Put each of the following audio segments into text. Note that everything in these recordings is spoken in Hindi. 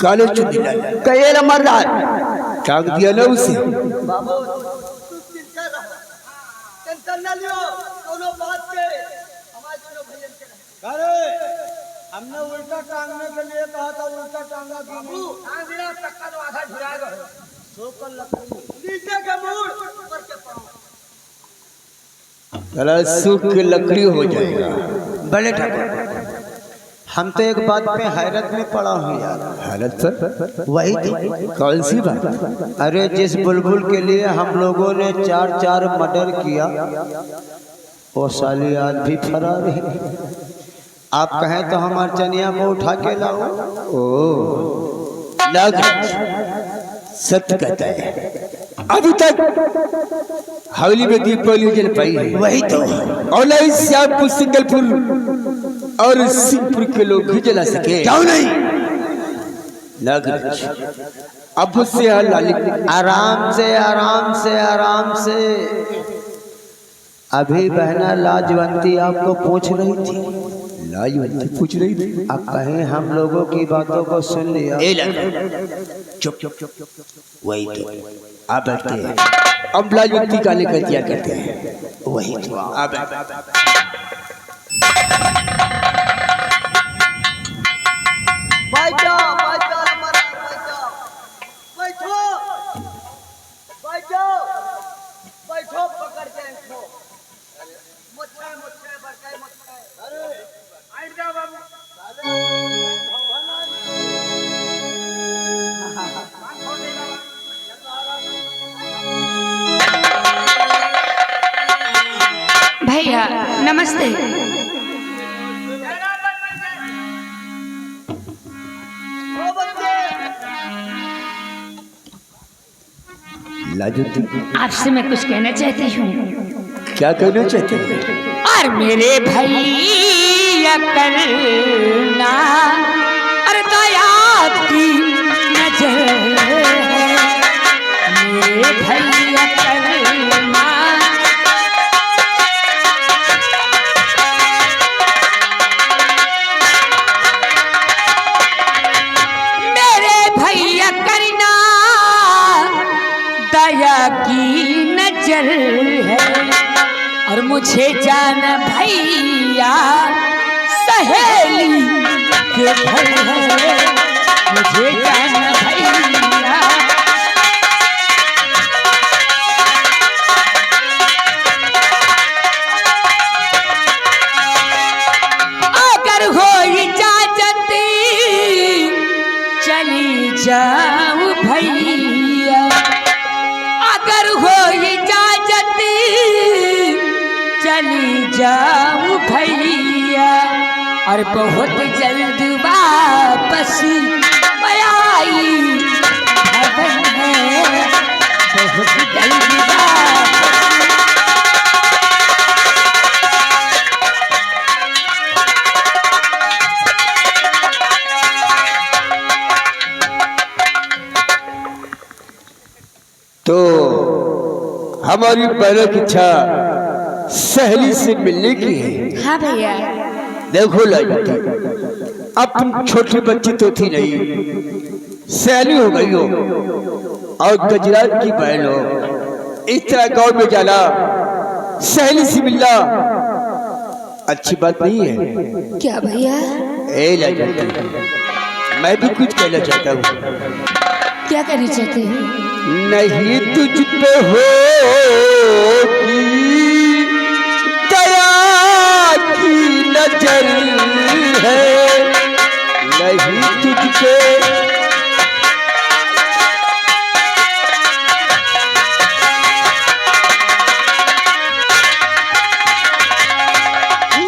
काले चुनिला कहे मर्दार टांग दिया ना उसे। बाबू तू चिंता रहा, टेंशन ना लियो, दोनों बात के हमारे दोनों भैया के अरे हमने उल्टा टांगने के लिए कहा था, उल्टा टांगा बाबू टांग दिया टक्का तो आधा झुरा गया, ठोकर लकड़ी नीचे के मूड ऊपर के पांव साला सूख के लकड़ी हो जाएगा। बड़े ठाकुर हम तो एक बात पे हैरत में पड़ा हूँ यार। हालत पर वही तो कौन सी बात? अरे जिस बुलबुल के लिए हम लोगों ने 4 मर्डर किया वो साली आज भी फरार है। आप कहें तो हम अर्चनिया को उठा के लाओ। ओ सत्य कहता है, अभी तक हवेली में दीपावली जल पाई है। वही तो और नहीं श्यामपुर सिंगलपुर और सिंहपुर के लोग भी जला सके। क्यों नहीं? नागराज अब उससे आराम से आराम से आराम से। अभी बहना लाजवंती आपको पूछ रही थी। लाजवंती पूछ रही थी? अब कहीं हम लोगों की बातों को सुन लिया। चुप चुप चुप वही तो आप बैठते हैं, अब लाजवंती का लेकर क्या करते हैं? वही तो आप बैठो बैठो मर्दार बैठो बैठो बैठो पकड़ के इनको मुच्छे मुच्छे बरके मुच्छे। अरे बैठ जा बाबू। भैया नमस्ते। ओ बच्चे लाजवंती आपसे मैं कुछ कहना चाहती हूँ। क्या कहना चाहते हैं? और मेरे भैया करना अरे दया की नजर है, मेरे भैया करना मेरे भैया करना दया की नजर है। और मुझे जान भैया सहेली के घर है, मुझे जान भैया अगर हो इजाजत चली जाऊं भैया, अगर हो इजाजत चली जाऊं भैया। और बहुत जल्द वापस मैं आई भवन है, बहुत जल्द वापस। तो हमारी पहले की इच्छा सहेली से मिलने की है। हाँ भैया। देखो लाजवंती, अब तुम छोटी बच्ची तो थी नहीं, सहेली हो गई हो और गजरात की बहन हो। इस तरह गांव में जाना, सहेली से मिलना अच्छी बात नहीं है। क्या भैया? ए लाजवंती, मैं भी कुछ कहना चाहता हूँ। क्या करना चाहते हैं? नहीं तुझ पे होगी दया की नजर है, नहीं तुझ पे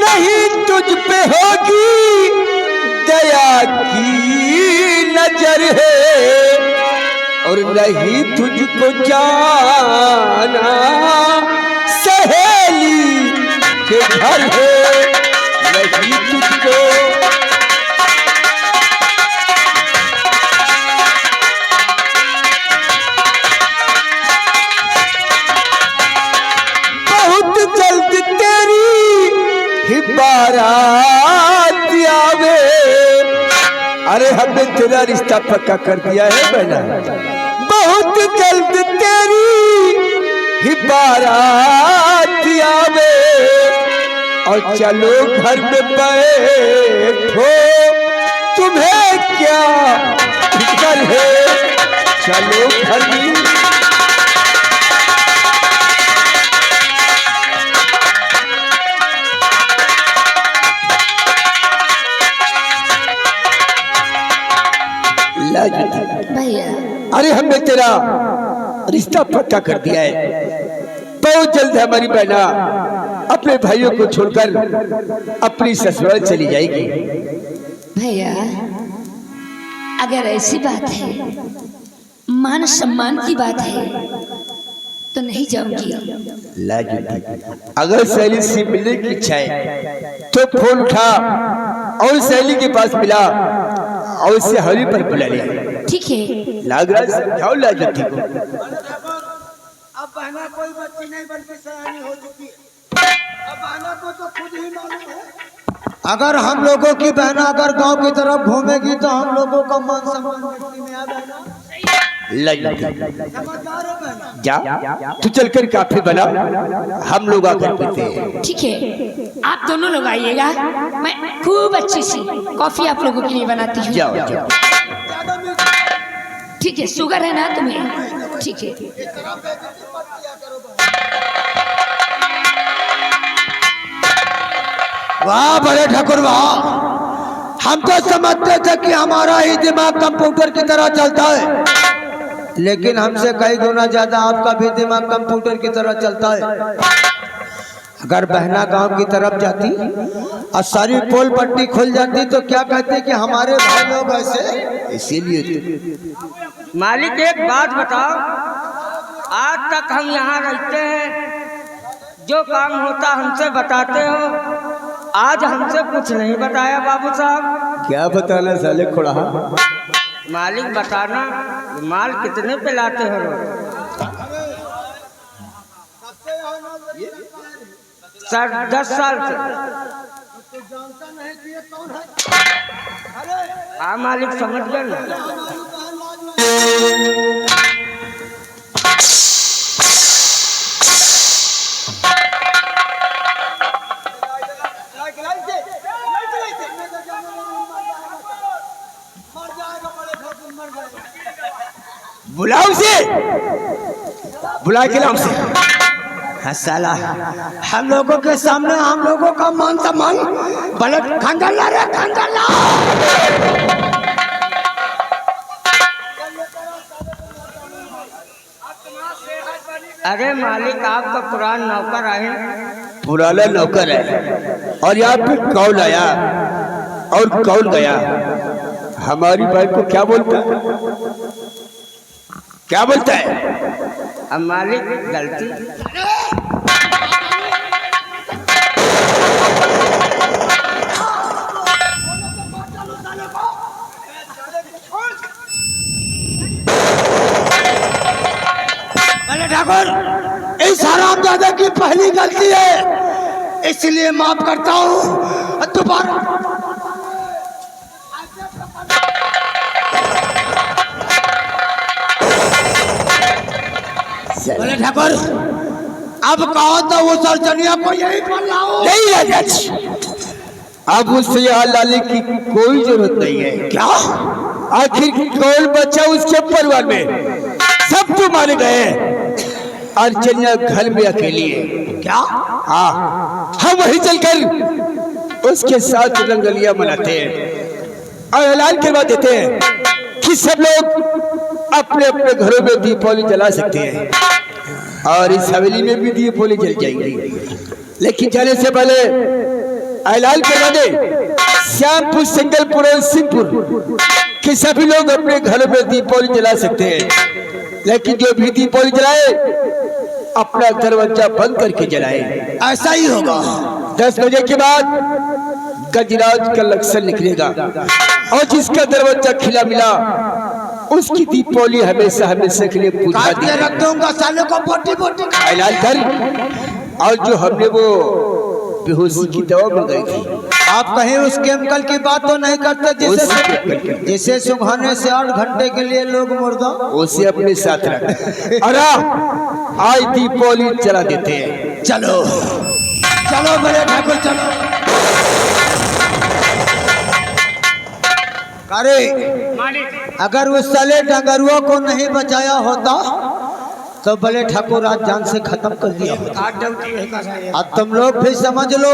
नहीं तुझ पे होगी दया की नजर है, और नहीं तुझको जाना सहेली के घर है, नहीं तुझको बहुत जल्द तेरी ही बारात आवे, अरे हमने तेरा रिश्ता पक्का कर दिया है बहना। बहुत जल्द तेरी ही बारात आवे और चलो घर में बैठो, तुम्हें क्या फिक्र है, चलो घर में। भैया अरे हमने तेरा रिश्ता पक्का कर दिया है। बहुत जल्द हमारी बहना अपने भाइयों को छोड़कर अपनी ससुराल चली जाएगी। भैया अगर ऐसी बात है, मान सम्मान की बात है, तो नहीं जाऊंगी। अगर सहेली से मिलने की इच्छा है तो फोन उठा और सहेली के पास मिला और उससे हरी पर बुला लिया। ठीक है। नागराज समझाओ लाजती को। अब बहना कोई बच्ची नहीं बल्कि सयानी हो चुकी है। अब बहना को तो खुद ही मालूम है। अगर हम लोगों की बहना अगर गांव की तरफ घूमेगी तो हम लोगों का मान सम्मान मिट्टी में आ जाएगा। समझदार है बहना। जा तू चलकर काफी बना, हम लोग आकर पीते हैं। ठीक है, आप दोनों लोग आइएगा, मैं खूब अच्छी सी कॉफी आप लोगों के लिए बनाती हूँ। जाओ जाओ। ठीक है, शुगर है ना तुम्हें? ठीक है। वाह बड़े ठाकुर वाह, हम तो समझते थे कि हमारा ही दिमाग कंप्यूटर की तरह चलता है, लेकिन हमसे कई गुना ज्यादा आपका भी दिमाग कंप्यूटर की तरह चलता है। अगर बहना गांव की तरफ जाती और सारी पोल पट्टी खुल जाती तो क्या कहते कि हमारे भाई लोग ऐसे। इसीलिए मालिक एक बात बताओ, आज तक हम यहाँ रहते हैं, जो काम होता हमसे बताते हो, आज हमसे कुछ नहीं बताया बाबू साहब। क्या बताना साले खुड़ा। मालिक बताना, माल कितने पे लाते हो लोग? सर 10 साल से। हाँ मालिक समझ गए ना। बुलाओ से, बुला के लाओ से। हाँ साला, हम लोगों के सामने हम लोगों का मान सम्मान पलट खंगाला रे खंगाला। अरे मालिक आप तो पुरान नौकर आए। पुराना नौकर है और यहाँ पे कौन आया और कौन गया। हमारी बात को क्या बोलता है, क्या बोलता है? अब मालिक गलती। अरे ठाकुर, इस हरामजादे की पहली गलती है, इसलिए माफ करता हूँ। दोबारा बोले ठाकुर, अब कहो तो वो सरचनिया को यही पर लाओ। नहीं राजा, अब उससे यहाँ लाने की कोई जरूरत नहीं है। क्या? आखिर कौन बचा उसके परिवार में? सब तो मारे गए, अर्चनिया घर में अकेली है। क्या? हाँ, हम वहीं चलकर उसके साथ रंगलियां मनाते हैं और ऐलान करवा देते हैं कि सब लोग अपने अपने घरों में दीपावली जला सकते हैं और इस हवेली में भी दीपावली जल जाएगी। लेकिन जाने से पहले ऐलान करवा दे श्यामपुर, संगलपुर और सिंहपुर कि सभी लोग अपने घरों में दीपावली जला सकते हैं, लेकिन जो भी दीपावली जलाए अपना दरवाजा बंद करके जलाए। ऐसा ही होगा। 10 बजे के बाद गजराज का लक्षण निकलेगा और जिसका दरवाजा खिला मिला उसकी दीपावली हमेशा हमेशा के लिए पूजा रख दूंगा साले को बोटी बोटी ऐलान कर। और जो हमने वो बेहोशी की दवा मंगाई थी आप कहीं उस केमिकल की बात तो नहीं करते जिसे सुखाने से 8 घंटे के लिए लोग मुर्दा उसे अपने साथ रख। अरे आज दीपावली चला देते हैं। चलो चलो बड़े ठाकुर चलो। अरे अगर उस साले डंगरुआ को नहीं बचाया होता तो बड़े ठाकुर आज जान से खत्म कर दिया होता। अब तुम लोग भी समझ लो,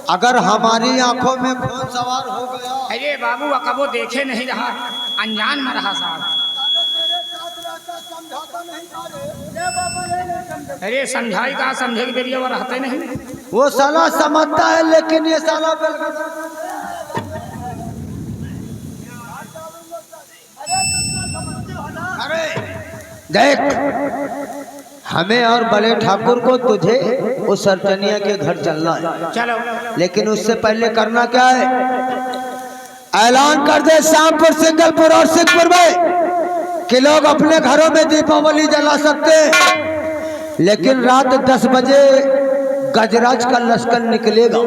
अगर हमारी आंखों में खून सवार हो गया। अरे बाबू कबो देखे नहीं रहा, अनजान में रहा साहब। अरे समझाई का समझे के लिए वो रहते नहीं। वो साला समझता है लेकिन ये साला देख, हमें और बड़े ठाकुर को तुझे उस सरचनिया के घर चलना है। चलो, लेकिन उससे पहले करना क्या है, ऐलान कर दे श्यामपुर, सिंगलपुर और सिंहपुर में कि लोग अपने घरों में दीपावली जला सकते हैं, लेकिन रात 10 बजे गजराज का लश्कर निकलेगा।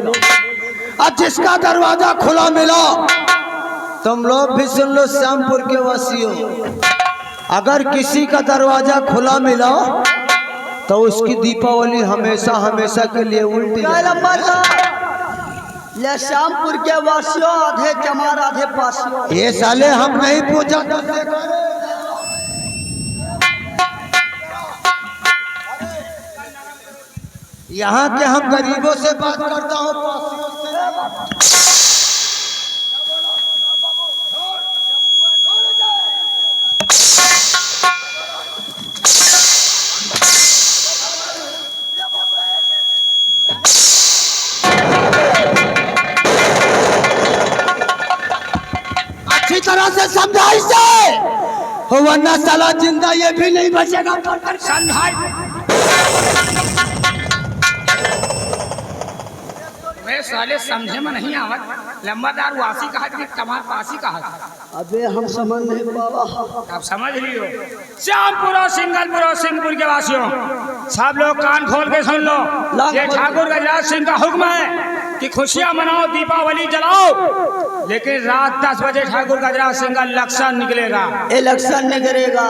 अब जिसका दरवाजा खुला मिला, तुम लोग भी सुन लो श्यामपुर के वासियों, अगर किसी का दरवाजा खुला मिला तो उसकी दीपावली हमेशा हमेशा के लिए उल्टी। ये श्यामपुर के वासियों आधे चमार आधे पासियों। ये साले हम नहीं पूछा। यहाँ के हम गरीबों से बात करता हूँ, पासियों से। अच्छी तरह से समझाई से, वरना साला जिंदा ये भी नहीं बचेगा। वे साले समझे में नहीं आवत, लंबादार वासी कहा कि कमाल पासी कहा। अबे हम समझ नहीं बाबा। अब समझ लियो, श्यामपुर और सिंगलपुर और सिंहपुर के वासियों सब लोग कान खोल के सुन लो। ये ठाकुर गजराज सिंह का हुक्म है कि खुशियां मनाओ, दीपावली जलाओ, लेकिन रात 10 बजे ठाकुर गजराज सिंह का इलेक्शन निकलेगा। इलेक्शन निकलेगा।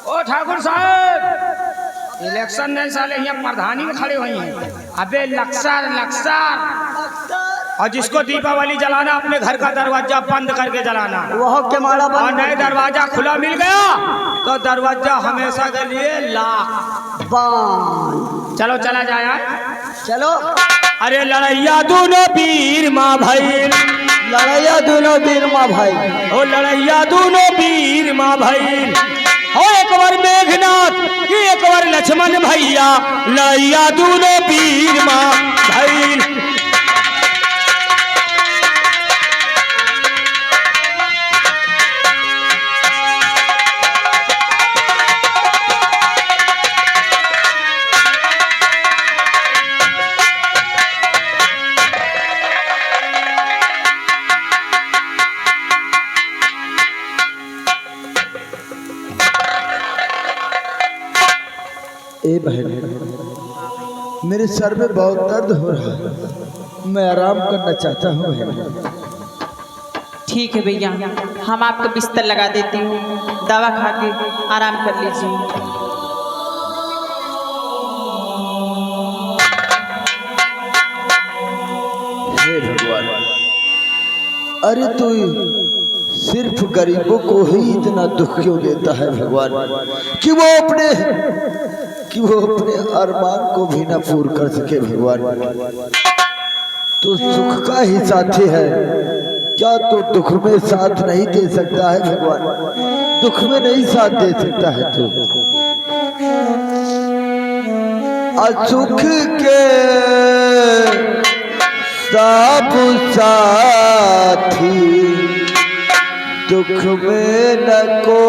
ओ ठाकुर साहब, इलेक्शन नहीं साले यहाँ प्रधानी में खड़े हुए हैं। अबे लक्सर और जिसको दीपावली जलाना अपने घर का दरवाजा बंद करके जलाना। वह के मारा और नए दरवाजा खुला मिल गया तो दरवाजा हमेशा के लिए लाख बान। चलो चला जाए। चलो। अरे लड़ैया दोनों वीर माँ भाई, लड़ैया दोनों वीर माँ भाई, ओ लड़ैया दोनों वीर माँ भाई, हो एक बार मेघनाथ, एक बार लक्ष्मण भैया, लड़ैया दोनों वीर माँ भाई। ए बहन, मेरे सर में बहुत दर्द हो रहा है, मैं आराम करना चाहता हूँ बहन। ठीक है भैया, हम आपका बिस्तर लगा देती हूँ, दवा खा के आराम कर लीजिए। हे भगवान, अरे तू सिर्फ गरीबों को ही इतना दुख क्यों देता है भगवान, कि वो अपने अरमान को भी ना पूरा कर सके भगवान। तो सुख का ही साथी है, क्या तो दुख में साथ नहीं दे सकता है भगवान? दुख में नहीं साथ दे सकता है तू। असुख के सब साथी, दुख में न को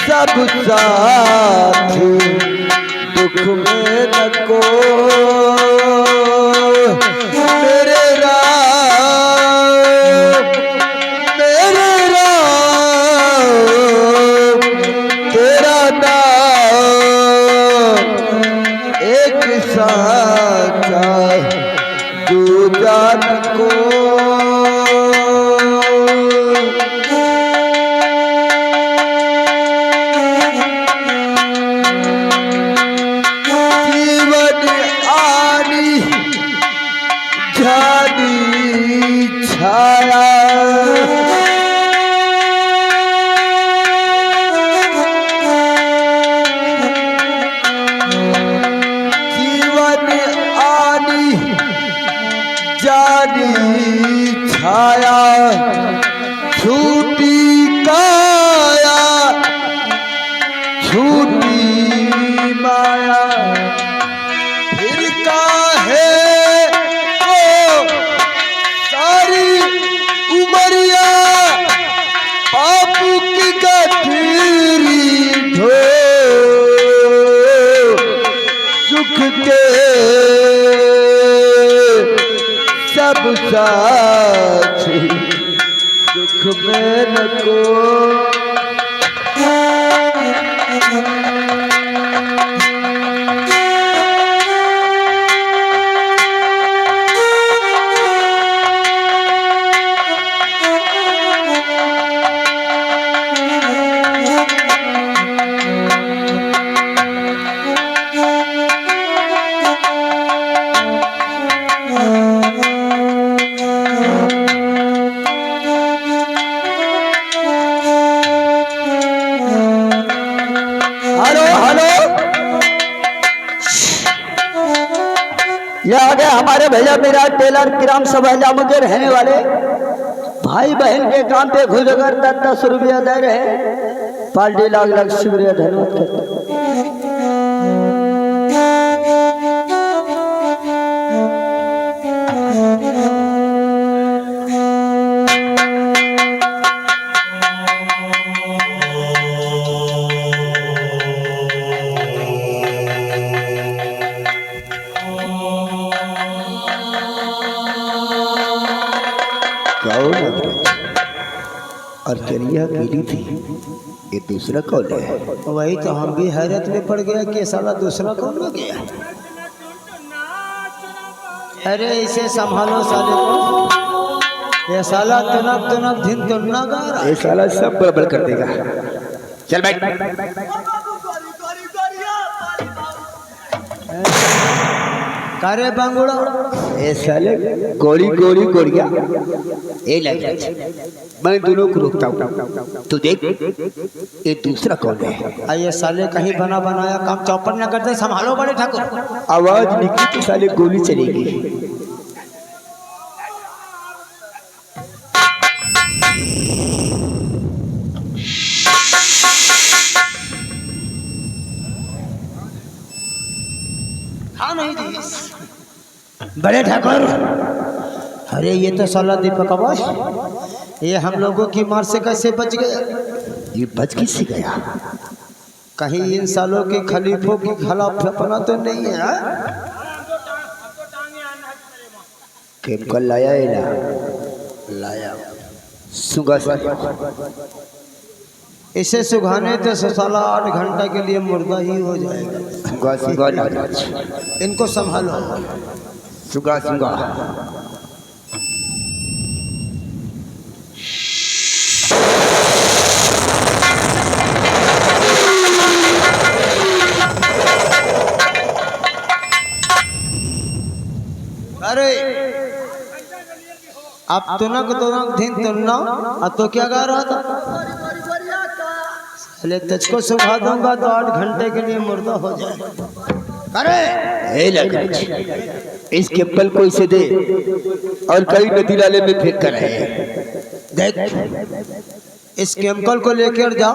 सब साथी, दुख में न को सारी छाया छूटी काया छूटी माया फिर काहे को सारी उमरिया पाप की गठरी ढो सुख के सब साथी दुख में न को ये आ गए हमारे भैया मेरा टेलर किराम सभा मुझे रहने वाले भाई बहन के काम पे घुसकर 10-10 रुपया दे रहे पार्टी लाख शुक्रिया धन्यवाद करते। और चलिया अकेली थी, ये दूसरा कौन है? वही तो हम भी हैरत में पड़ गया कि साला दूसरा कौन हो गया। अरे इसे संभालो साले को, ये साला तुनक तुनक दिन तुन्ना गा रहा है। ये साला सब बड़बड़ कर देगा। चल बैठ। कारे बंगुड़ा ये साले गोली गोली गोलियां ये लग मैं दोनों को रोकता हूँ। तू देख ये दूसरा कौन है? ये साले कहीं बना बनाया काम चौपट न करते, संभालो बड़े ठाकुर। आवाज निकली तो साले गोली चलेगी। हाँ नहीं जी बड़े ठाकुर। अरे ये तो साला दीपक आवाज, ये हम लोगों की मार से कैसे बच गया? ये बच किससे गया? कहीं इन सालों के खलीफों की खिलाफ अपना तो नहीं है? केमिकल लाया है ना? लाया सुगा इसे सुखाने तो साला 8 घंटा के लिए मुर्दा ही हो जाएगा। सुगा सुगा इनको संभालो। सुगा सुगा अरे आप तुनक तुनक दिन तुन्ना तो क्या गा रहा था? तुझको सुखा दूंगा तो 8 घंटे के लिए मुर्दा हो जाए। अरे इस केपल को इसे दे और कई नदी नाले में फेंक कर आए। देख इस केमिकल को लेकर जा,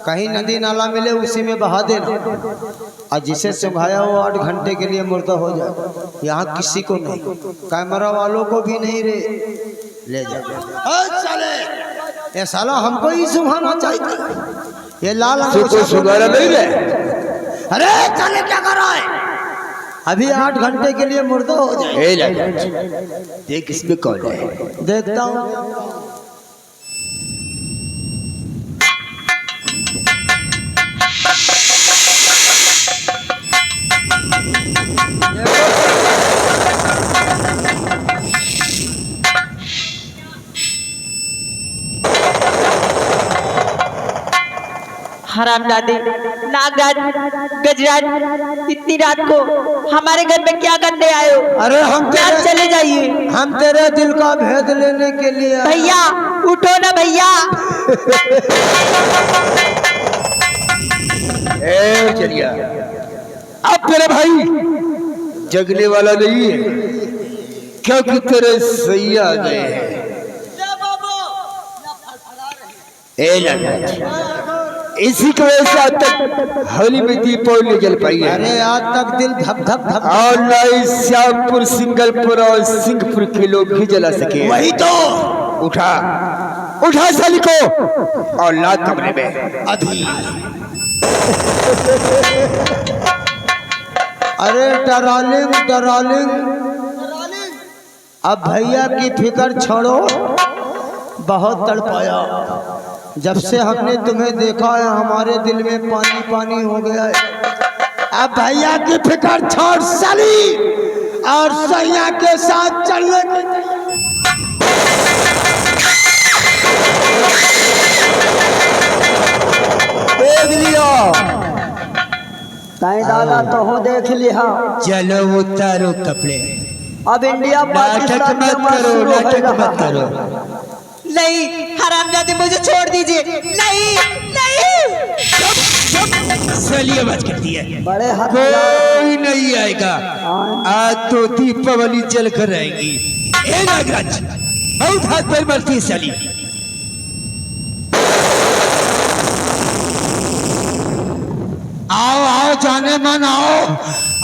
कहीं नदी नाला मिले उसी में बहा देना, और जिसे सुखाया वो 8 घंटे के लिए मुर्दा हो जाए। यहाँ किसी को नहीं, कैमरा वालों को भी नहीं रे, ले जा। ये साला हमको ही सुखाना चाहिए। ये लाल सुगारा नहीं रहे। अरे साले क्या कर रहा है? अभी 8 घंटे के लिए मुर्दा हो जाए। देख इसमें कौन है? देखता हूँ। हरामजादे, नागराज, गजराज, इतनी रात को हमारे घर में क्या करने आए हो? अरे हम चले जाइए। हम तेरे दिल का भेद लेने के लिए। भैया उठो ना भैया। चलिए अब तेरा भाई जगने वाला नहीं है, क्योंकि तेरे सही आ गए हैं। ए नागराज, इसी की वजह से आज तक होली में दीपावली जल पाई है। अरे आज तक दिल धक धक धक और ना इस श्यामपुर, सिंगलपुर और सिंहपुर के लोग ही जला सके। वही तो। उठा उठा साली को और ला कमरे में अभी। अरे डरालिंग डरालिंग, अब भैया की फिक्र छोड़ो। बहुत तड़पाया जब से हमने तुम्हें देखा है, हमारे दिल में पानी पानी हो गया है। अब भैया की फिक्र छोड़ साली और सैया के साथ चलने की। देख लिया ताई दादा तो हो देख लिया। चलो उतारो कपड़े। अब इंडिया नाटक मत करो, नाटक मत करो। नहीं हरामजादे, मुझे छोड़ दीजिए। नहीं नहीं। साली आवाज करती है। बड़े हाथ कोई नहीं आएगा, आज तो दीपावली जल कर आएगी। ए नागराज, बहुत हाथ पैर मरती है साली। आओ आओ जाने मन आओ,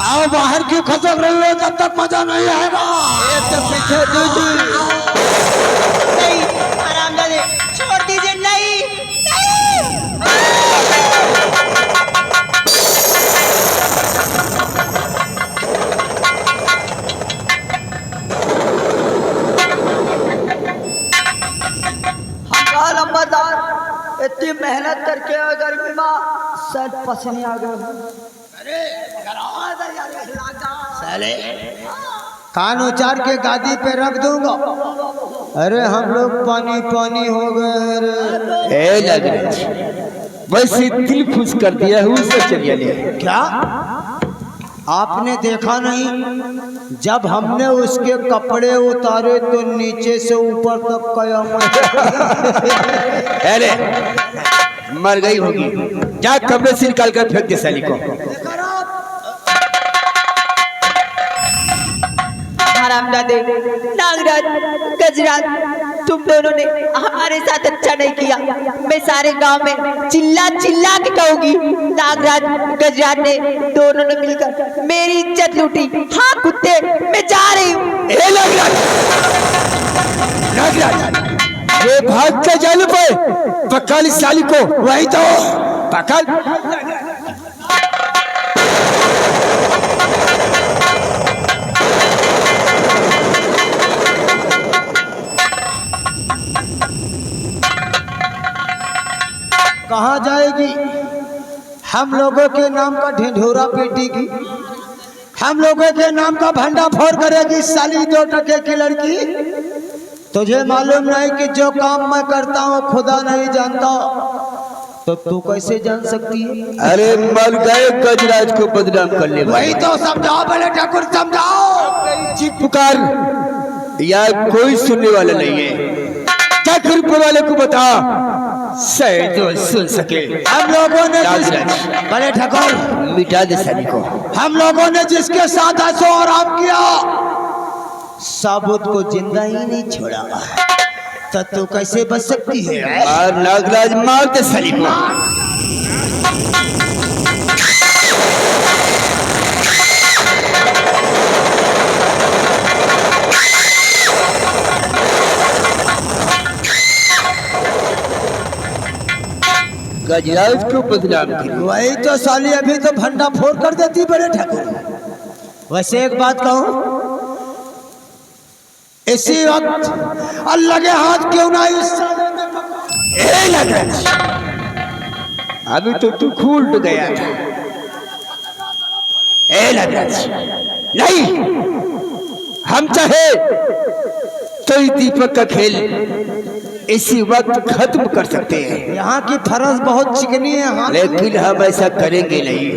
आओ बाहर क्यों खसक रही हो, जब तक मजा नहीं आएगा। नहीं हरामजादे, छोड़ दीजिए। नहीं नहीं। हम लंबादार इतनी मेहनत करके गर्मी में सर पसीने आ गए। साले कान उचार के गादी पे रख दूंगा। अरे हम लोग पानी पानी हो गए। अरे ए नागराज, वैसे दिल खुश कर दिया है उससे चलिए ले। क्या आपने देखा नहीं, जब हमने उसके कपड़े उतारे तो नीचे से ऊपर तक कयामत। अरे मर गई होगी, जा कमरे से निकाल कर फेंक दे साली को। हरामजादे, नागराज, गजराज, तुम दोनों ने हमारे साथ अच्छा नहीं किया। मैं सारे गांव में चिल्ला चिल्ला के कहूंगी, नागराज गजराज ने दोनों ने मिलकर मेरी इज्जत लूटी। हाँ कुत्ते, मैं जा रही हूँ। ए नागराज, नागराज, ये भाग के जाने पे पकड़ इस साली को। वही तो पकड़। कहाँ जाएगी? हम लोगों के नाम का ढिंढोरा पीटेगी, हम लोगों के नाम का भंडा फोड़ करेगी। साली 2 टके की लड़की, तुझे मालूम नहीं कि जो काम मैं करता हूँ खुदा नहीं जानता, तो तू कैसे जान सकती है? अरे मर गए गजराज को बदनाम कर ले। वही तो समझाओ बड़े ठाकुर, समझाओ। चीख पुकार या कोई सुनने वाला नहीं है। क्या ऊपर वाले को बता, शायद जो सुन सके। हम लोगों ने बड़े ठाकुर मिटा दे साली को। हम लोगों ने जिसके साथ ऐसो आराम किया, साबुत को जिंदा ही नहीं छोड़ा, तो तू कैसे बच सकती है? और नागराज मार दे साली को। गजराज को बदनाम की। वही तो साली अभी तो भंडा फोड़ कर देती बड़े ठाकुर। वैसे एक बात कहूं, इसी वक्त अल्लाह के हाथ क्यों ना इस ए नागराज, अभी तो तू खुल गया था। ए नागराज, नहीं, हम चाहे तो इस दीपक का खेल इसी वक्त खत्म कर सकते हैं। यहाँ की फरज बहुत चिकनी है। हाँ, लेकिन हम ऐसा करेंगे नहीं,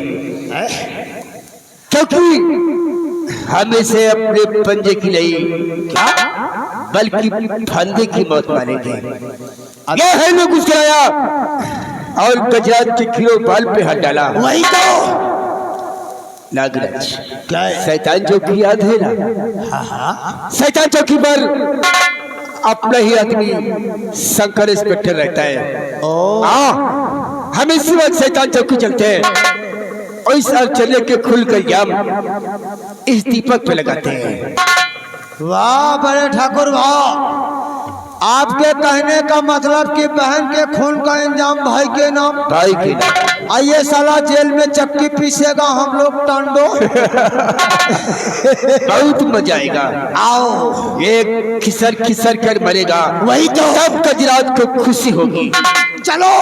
क्योंकि हम इसे अपने पंजे की नहीं, बल्कि फंदे की मौत मानेंगे। ये है लोग उसके आया और गजराज के खिलो बाल पे हाथ डाला। वही तो नागराज, क्या है? शैतान चौकी याद है ना? शैतान चौकी पर अपना ही आदमी शंकर इंस्पेक्टर रहता है। हाँ, हम इसी वक्त शैतान चौकी चलते हैं और इस चले के खुल कर जाम इस दीपक पे लगाते हैं। वाह बड़े ठाकुर वाह, आपके कहने का मतलब कि बहन के खून का इंजाम भाई के नाम। भाई के नाम। आइए साला जेल में चक्की पीसेगा हम लोग टांडो। बहुत मजा आएगा। आओ, एक खिसर खिसर कर मरेगा, वही तो। सब गजरात को खुशी होगी। चलो।